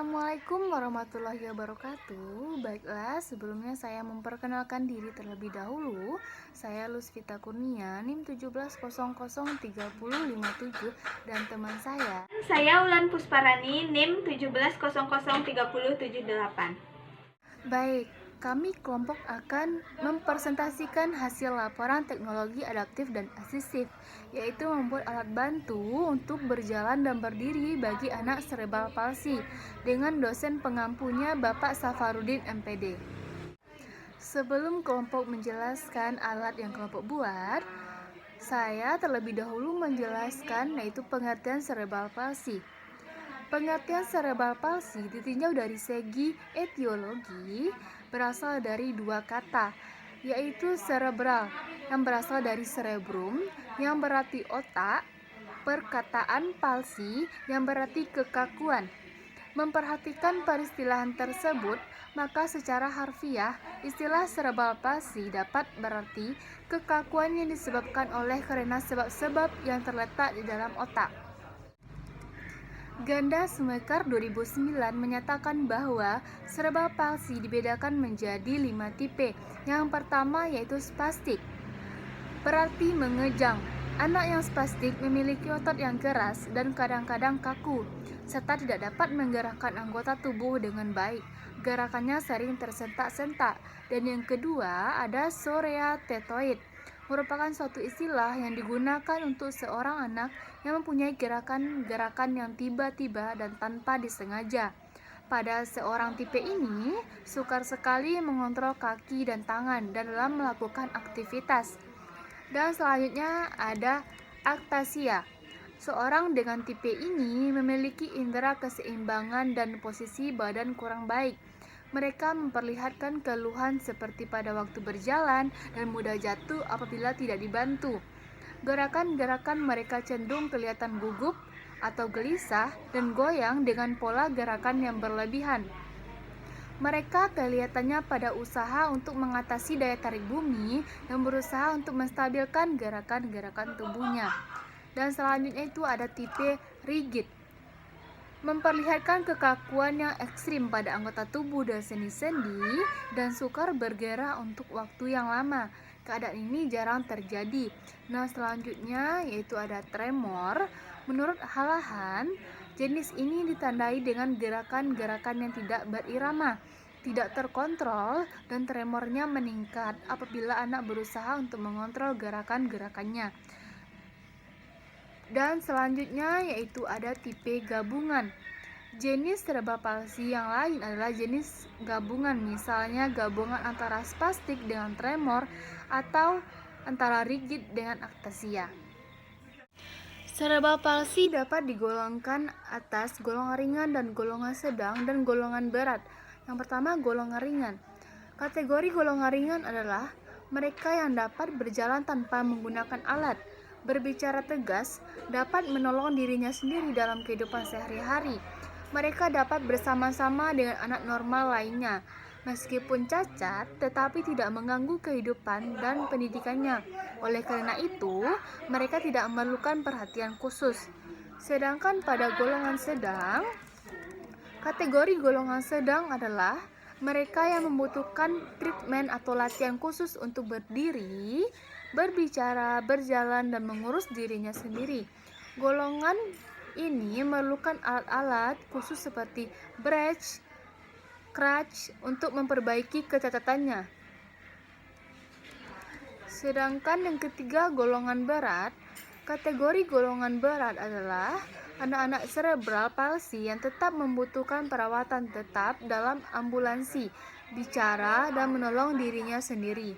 Assalamualaikum warahmatullahi wabarakatuh. Baiklah, sebelumnya saya memperkenalkan diri terlebih dahulu. Saya Lusvita Kurnia, NIM 17003057 dan teman Saya Ulan Pusparani, NIM 17003078. Baik, kami kelompok akan mempresentasikan hasil laporan teknologi adaptif dan asistif, yaitu membuat alat bantu untuk berjalan dan berdiri bagi anak cerebral palsy dengan dosen pengampunya Bapak Safarudin MPD. Sebelum kelompok menjelaskan alat yang kelompok buat, saya terlebih dahulu menjelaskan yaitu pengertian cerebral palsy. Pengertian cerebral palsy ditinjau dari segi etiologi berasal dari dua kata, yaitu cerebral yang berasal dari cerebrum yang berarti otak, perkataan palsy yang berarti kekakuan. Memperhatikan peristilahan tersebut, maka secara harfiah istilah cerebral palsy dapat berarti kekakuan yang disebabkan oleh karena sebab-sebab yang terletak di dalam otak. Ganda Sumekar 2009 menyatakan bahwa cerebral palsy dibedakan menjadi 5 tipe. Yang pertama yaitu spastik, berarti mengejang. Anak yang spastik memiliki otot yang keras dan kadang-kadang kaku, serta tidak dapat menggerakkan anggota tubuh dengan baik. Gerakannya sering tersentak-sentak. Dan yang kedua ada choreatetoid, merupakan suatu istilah yang digunakan untuk seorang anak yang mempunyai gerakan-gerakan yang tiba-tiba dan tanpa disengaja. Pada seorang tipe ini, sukar sekali mengontrol kaki dan tangan dan dalam melakukan aktivitas. Dan selanjutnya ada aktasia. Seorang dengan tipe ini memiliki indera keseimbangan dan posisi badan kurang baik. Mereka memperlihatkan keluhan seperti pada waktu berjalan dan mudah jatuh apabila tidak dibantu. Gerakan-gerakan mereka cenderung kelihatan gugup atau gelisah dan goyang dengan pola gerakan yang berlebihan. Mereka kelihatannya pada usaha untuk mengatasi daya tarik bumi dan berusaha untuk menstabilkan gerakan-gerakan tubuhnya. Dan selanjutnya itu ada tipe rigid, memperlihatkan kekakuan yang ekstrim pada anggota tubuh dan sendi-sendi dan sukar bergerak untuk waktu yang lama. Keadaan ini jarang terjadi. Nah, selanjutnya yaitu ada tremor. Menurut Halahan, jenis ini ditandai dengan gerakan-gerakan yang tidak berirama, tidak terkontrol, dan tremornya meningkat apabila anak berusaha untuk mengontrol gerakan-gerakannya. Dan selanjutnya yaitu ada tipe gabungan. Jenis cerebral palsy yang lain adalah jenis gabungan, misalnya gabungan antara spastik dengan tremor atau antara rigid dengan aktasia. Cerebral palsy dapat digolongkan atas golongan ringan dan golongan sedang dan golongan berat. Yang pertama, golongan ringan. Kategori golongan ringan adalah mereka yang dapat berjalan tanpa menggunakan alat, berbicara tegas, dapat menolong dirinya sendiri dalam kehidupan sehari-hari. Mereka dapat bersama-sama dengan anak normal lainnya, meskipun cacat, tetapi tidak mengganggu kehidupan dan pendidikannya. Oleh karena itu, mereka tidak memerlukan perhatian khusus. Sedangkan pada golongan sedang, kategori golongan sedang adalah mereka yang membutuhkan treatment atau latihan khusus untuk berdiri, berbicara, berjalan, dan mengurus dirinya sendiri. Golongan ini memerlukan alat-alat khusus seperti brace, crutch untuk memperbaiki kecacatannya. Sedangkan yang ketiga, golongan berat. Kategori golongan berat adalah anak-anak cerebral palsy yang tetap membutuhkan perawatan tetap dalam ambulansi, bicara, dan menolong dirinya sendiri.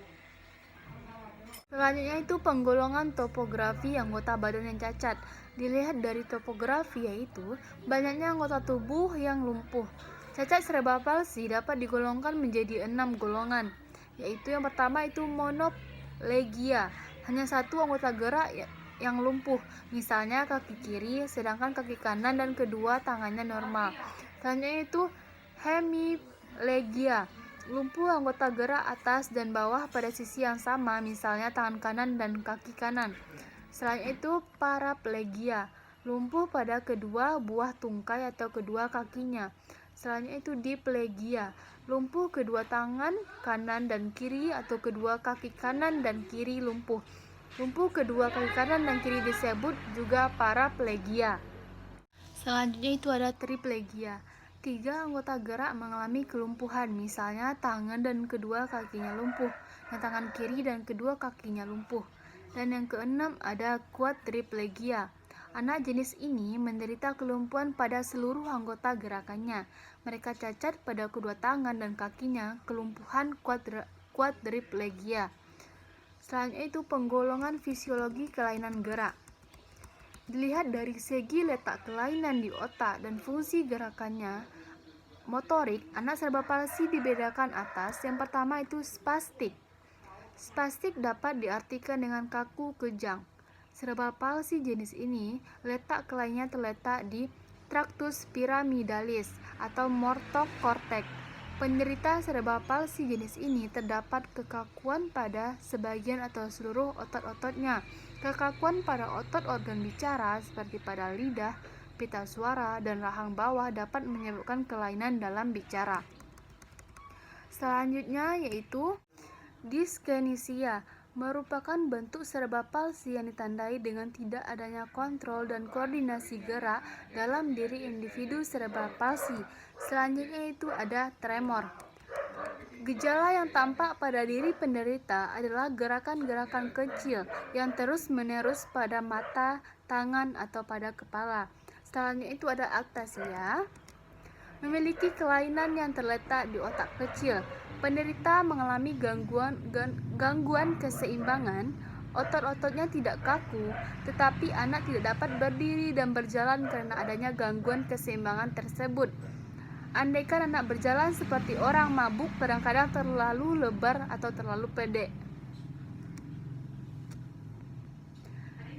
Selanjutnya itu penggolongan topografi anggota badan yang cacat. Dilihat dari topografi yaitu banyaknya anggota tubuh yang lumpuh. Cacat cerebral palsy dapat digolongkan menjadi 6 golongan, yaitu yang pertama itu monoplegia, hanya satu anggota gerak yang lumpuh, misalnya kaki kiri, sedangkan kaki kanan dan kedua tangannya normal. Selanjutnya itu hemiplegia, lumpuh anggota gerak atas dan bawah pada sisi yang sama, misalnya tangan kanan dan kaki kanan. Selain itu paraplegia, lumpuh pada kedua buah tungkai atau kedua kakinya. Selanjutnya itu diplegia, lumpuh kedua tangan kanan dan kiri atau kedua kaki kanan dan kiri lumpuh. Lumpuh kedua kaki kanan dan kiri disebut juga paraplegia. Selanjutnya itu ada triplegia. 3 anggota gerak mengalami kelumpuhan, misalnya tangan dan kedua kakinya lumpuh, dan tangan kiri dan kedua kakinya lumpuh. Dan yang keenam ada quadriplegia. Anak jenis ini menderita kelumpuhan pada seluruh anggota gerakannya. Mereka cacat pada kedua tangan dan kakinya, kelumpuhan quadriplegia. Selanjutnya itu penggolongan fisiologi kelainan gerak. Dilihat dari segi letak kelainan di otak dan fungsi gerakannya motorik, anak cerebral palsy dibedakan atas. Yang pertama itu spastik. Spastik dapat diartikan dengan kaku kejang. Cerebral palsy jenis ini letak kelainannya terletak di tractus pyramidalis atau motor cortex. Penderita cerebral palsy jenis ini terdapat kekakuan pada sebagian atau seluruh otot-ototnya. Kekakuan pada otot organ bicara seperti pada lidah, pita suara, dan rahang bawah dapat menyebabkan kelainan dalam bicara. Selanjutnya yaitu dyskinesia, merupakan bentuk cerebral palsy yang ditandai dengan tidak adanya kontrol dan koordinasi gerak dalam diri individu cerebral palsy. Selanjutnya itu ada tremor. Gejala yang tampak pada diri penderita adalah gerakan-gerakan kecil yang terus-menerus pada mata, tangan, atau pada kepala. Selanjutnya itu ada aktasia, memiliki kelainan yang terletak di otak kecil. Penderita mengalami gangguan keseimbangan, otot-ototnya tidak kaku, tetapi anak tidak dapat berdiri dan berjalan karena adanya gangguan keseimbangan tersebut. Andaikan anak berjalan seperti orang mabuk, kadang-kadang terlalu lebar atau terlalu pendek.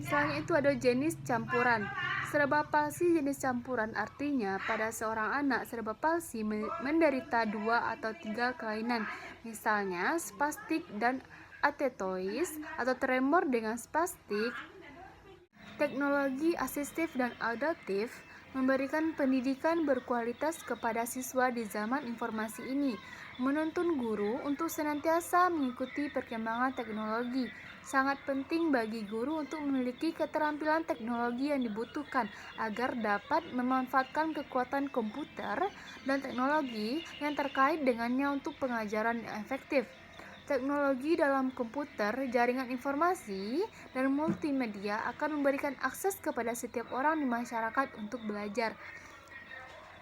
Selanjutnya itu ada jenis campuran. Cerebral palsy jenis campuran artinya pada seorang anak cerebral palsy menderita 2 atau 3 kelainan, misalnya spastik dan atetois atau tremor dengan spastik. Teknologi asistif dan adaptif memberikan pendidikan berkualitas kepada siswa di zaman informasi ini, menuntun guru untuk senantiasa mengikuti perkembangan teknologi. Sangat penting bagi guru untuk memiliki keterampilan teknologi yang dibutuhkan agar dapat memanfaatkan kekuatan komputer dan teknologi yang terkait dengannya untuk pengajaran yang efektif. Teknologi dalam komputer, jaringan informasi, dan multimedia akan memberikan akses kepada setiap orang di masyarakat untuk belajar.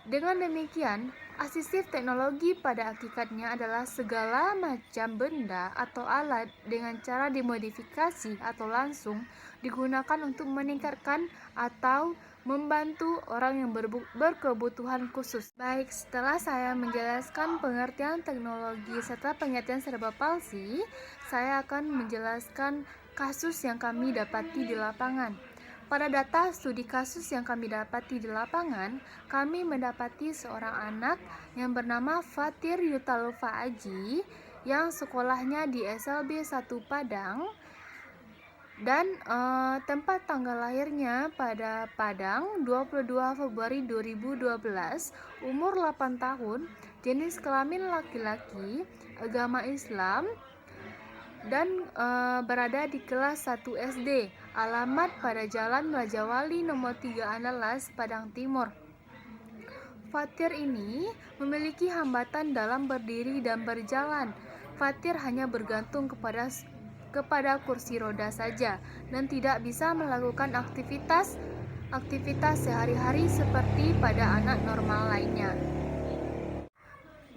Dengan demikian, asistif teknologi pada hakikatnya adalah segala macam benda atau alat dengan cara dimodifikasi atau langsung digunakan untuk meningkatkan atau membantu orang yang berkebutuhan khusus. Baik, setelah saya menjelaskan pengertian teknologi serta pengertian cerebral palsy, saya akan menjelaskan kasus yang kami dapati di lapangan. Pada data studi kasus yang kami dapati di lapangan, kami mendapati seorang anak yang bernama Fatir Yutalova Aji yang sekolahnya di SLB 1 Padang dan tempat tanggal lahirnya pada Padang 22 Februari 2012, umur 8 tahun, jenis kelamin laki-laki, agama Islam, dan berada di kelas 1 SD. Alamat pada Jalan Raja Wali nomor 3 Andalas, Padang Timur. Fatir ini memiliki hambatan dalam berdiri dan berjalan. Fatir hanya bergantung kepada kursi roda saja dan tidak bisa melakukan aktivitas sehari-hari seperti pada anak normal lainnya.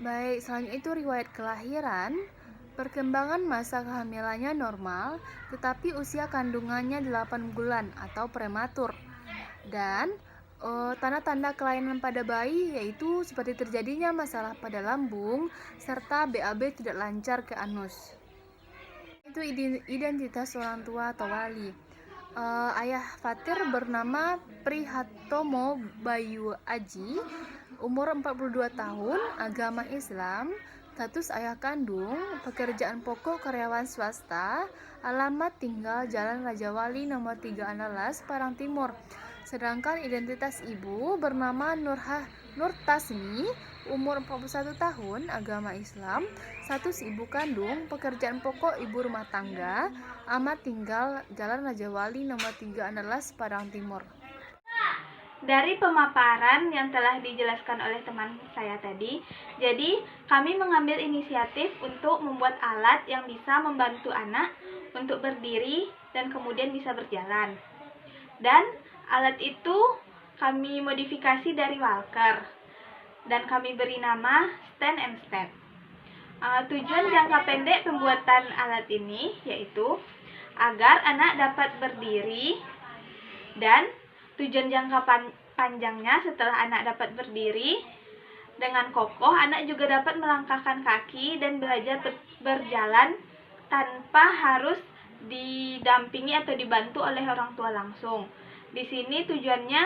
Baik, selanjutnya itu riwayat kelahiran. Perkembangan masa kehamilannya normal, tetapi usia kandungannya 8 bulan atau prematur. Dan tanda-tanda kelainan pada bayi yaitu seperti terjadinya masalah pada lambung serta BAB tidak lancar ke anus. Itu identitas orang tua atau wali. Ayah Fatir bernama Prihatomo Bayu Aji, umur 42 tahun, agama Islam, status ayah kandung, pekerjaan pokok karyawan swasta, alamat tinggal Jalan Raja Wali nomor 3 Andalas, Padang Timur. Sedangkan identitas ibu bernama Nur Tasmi, umur 41 tahun, agama Islam, status ibu kandung, pekerjaan pokok ibu rumah tangga, alamat tinggal Jalan Raja Wali nomor 3 Andalas, Padang Timur. Dari pemaparan yang telah dijelaskan oleh teman saya tadi, jadi kami mengambil inisiatif untuk membuat alat yang bisa membantu anak untuk berdiri dan kemudian bisa berjalan. Dan alat itu kami modifikasi dari walker dan kami beri nama stand and step. Tujuan jangka pendek pembuatan alat ini yaitu agar anak dapat berdiri, dan tujuan jangka panjangnya setelah anak dapat berdiri dengan kokoh, anak juga dapat melangkahkan kaki dan belajar berjalan tanpa harus didampingi atau dibantu oleh orang tua langsung. Di sini tujuannya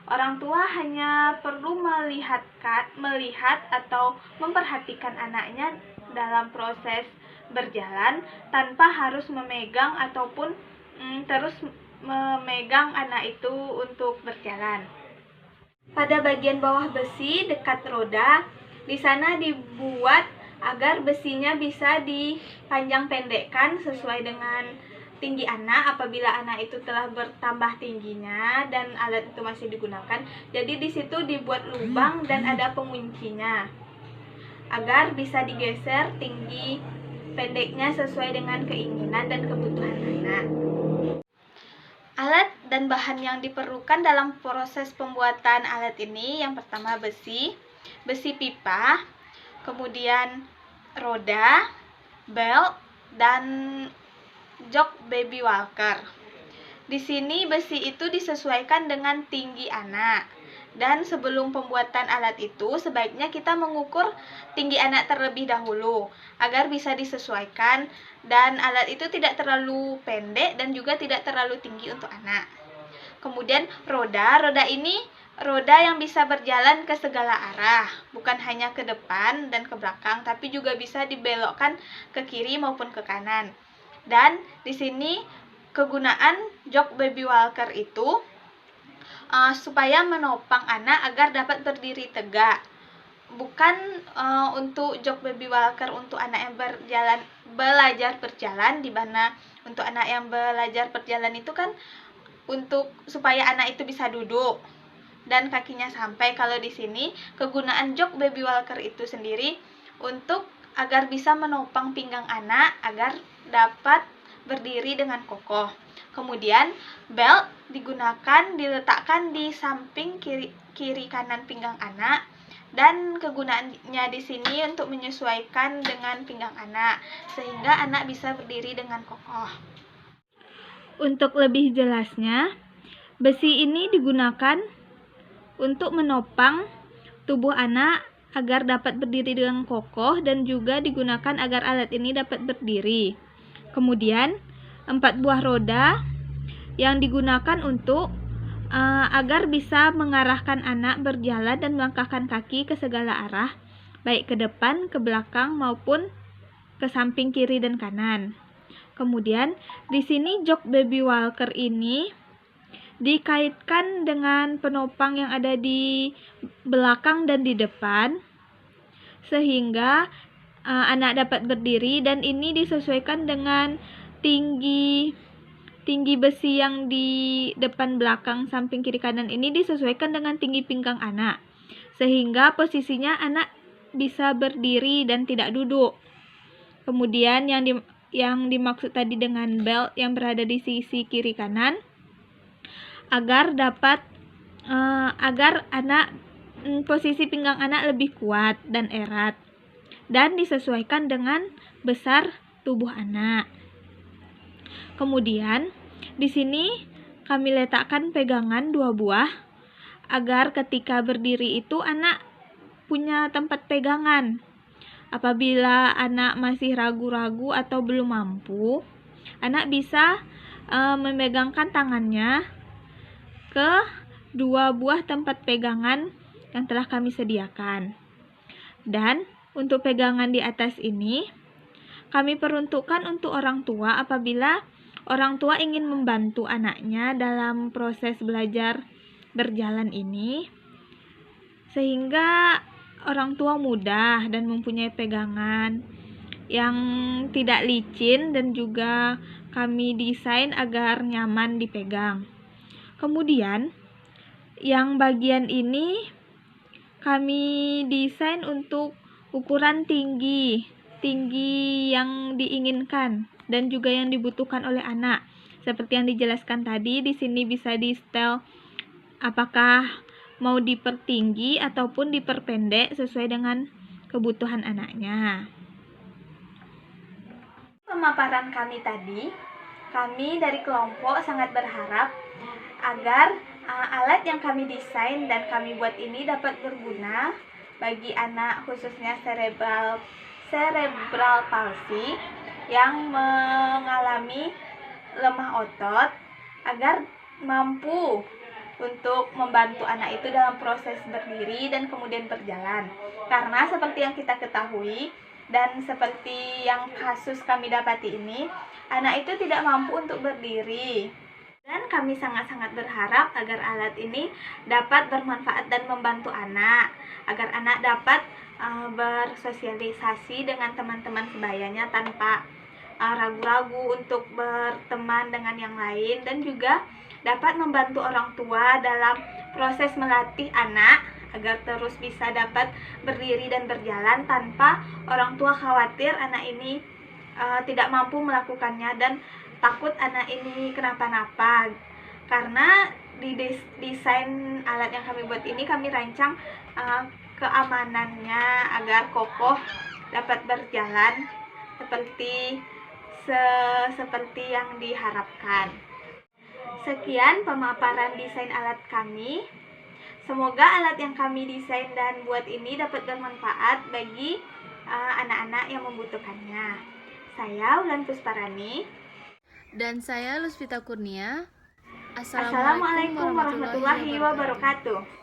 orang tua hanya perlu melihat atau memperhatikan anaknya dalam proses berjalan tanpa harus memegang ataupun terus memegang anak itu untuk berjalan. Pada bagian bawah besi dekat roda, di sana dibuat agar besinya bisa dipanjang pendekkan sesuai dengan tinggi anak apabila anak itu telah bertambah tingginya dan alat itu masih digunakan. Jadi di situ dibuat lubang dan ada penguncinya agar bisa digeser tinggi pendeknya sesuai dengan keinginan dan kebutuhan anak. Alat dan bahan yang diperlukan dalam proses pembuatan alat ini, yang pertama besi pipa, kemudian roda, belt, dan jok baby walker. Di sini besi itu disesuaikan dengan tinggi anak. Dan sebelum pembuatan alat itu, sebaiknya kita mengukur tinggi anak terlebih dahulu agar bisa disesuaikan dan alat itu tidak terlalu pendek dan juga tidak terlalu tinggi untuk anak. Kemudian roda ini roda yang bisa berjalan ke segala arah, bukan hanya ke depan dan ke belakang, tapi juga bisa dibelokkan ke kiri maupun ke kanan. Dan di sini kegunaan jok baby walker itu supaya menopang anak agar dapat berdiri tegak. Bukan untuk jok baby walker untuk anak yang belajar berjalan, di mana untuk anak yang belajar berjalan itu kan untuk supaya anak itu bisa duduk dan kakinya sampai. Kalau di sini kegunaan jok baby walker itu sendiri untuk agar bisa menopang pinggang anak agar dapat berdiri dengan kokoh. Kemudian belt diletakkan di samping kiri kanan pinggang anak, dan kegunaannya di sini untuk menyesuaikan dengan pinggang anak sehingga anak bisa berdiri dengan kokoh. Untuk lebih jelasnya, besi ini digunakan untuk menopang tubuh anak agar dapat berdiri dengan kokoh dan juga digunakan agar alat ini dapat berdiri. Kemudian 4 buah roda yang digunakan untuk agar bisa mengarahkan anak berjalan dan melangkahkan kaki ke segala arah, baik ke depan, ke belakang maupun ke samping kiri dan kanan. Kemudian di sini jok baby walker ini dikaitkan dengan penopang yang ada di belakang dan di depan sehingga anak dapat berdiri, dan ini disesuaikan dengan tinggi besi yang di depan, belakang, samping, kiri, kanan ini disesuaikan dengan tinggi pinggang anak sehingga posisinya anak bisa berdiri dan tidak duduk. Kemudian yang dimaksud tadi dengan belt yang berada di sisi kiri kanan agar anak posisi pinggang anak lebih kuat dan erat dan disesuaikan dengan besar tubuh anak. Kemudian di sini kami letakkan pegangan 2 buah agar ketika berdiri itu anak punya tempat pegangan. Apabila anak masih ragu-ragu atau belum mampu, anak bisa memegangkan tangannya ke 2 buah tempat pegangan yang telah kami sediakan. Dan untuk pegangan di atas ini kami peruntukkan untuk orang tua apabila orang tua ingin membantu anaknya dalam proses belajar berjalan ini, sehingga orang tua mudah dan mempunyai pegangan yang tidak licin, dan juga kami desain agar nyaman dipegang. Kemudian yang bagian ini kami desain untuk ukuran tinggi yang diinginkan dan juga yang dibutuhkan oleh anak. Seperti yang dijelaskan tadi, di sini bisa di setel apakah mau dipertinggi ataupun diperpendek sesuai dengan kebutuhan anaknya. Pemaparan kami tadi, kami dari kelompok sangat berharap agar alat yang kami desain dan kami buat ini dapat berguna bagi anak khususnya cerebral palsy yang mengalami lemah otot, agar mampu untuk membantu anak itu dalam proses berdiri dan kemudian berjalan. Karena seperti yang kita ketahui dan seperti yang kasus kami dapati ini, anak itu tidak mampu untuk berdiri. Dan kami sangat-sangat berharap agar alat ini dapat bermanfaat dan membantu anak, agar anak dapat bersosialisasi dengan teman-teman sebayanya tanpa ragu-ragu untuk berteman dengan yang lain, dan juga dapat membantu orang tua dalam proses melatih anak agar terus bisa dapat berdiri dan berjalan tanpa orang tua khawatir anak ini tidak mampu melakukannya dan takut anak ini kenapa-napa. Karena di desain alat yang kami buat ini kami rancang keamanannya agar kokoh dapat berjalan seperti yang diharapkan. Sekian pemaparan desain alat kami. Semoga alat yang kami desain dan buat ini dapat bermanfaat bagi anak-anak yang membutuhkannya. Saya Wulan Pusparani. Dan saya Luspita Kurnia. Assalamualaikum warahmatullahi wabarakatuh.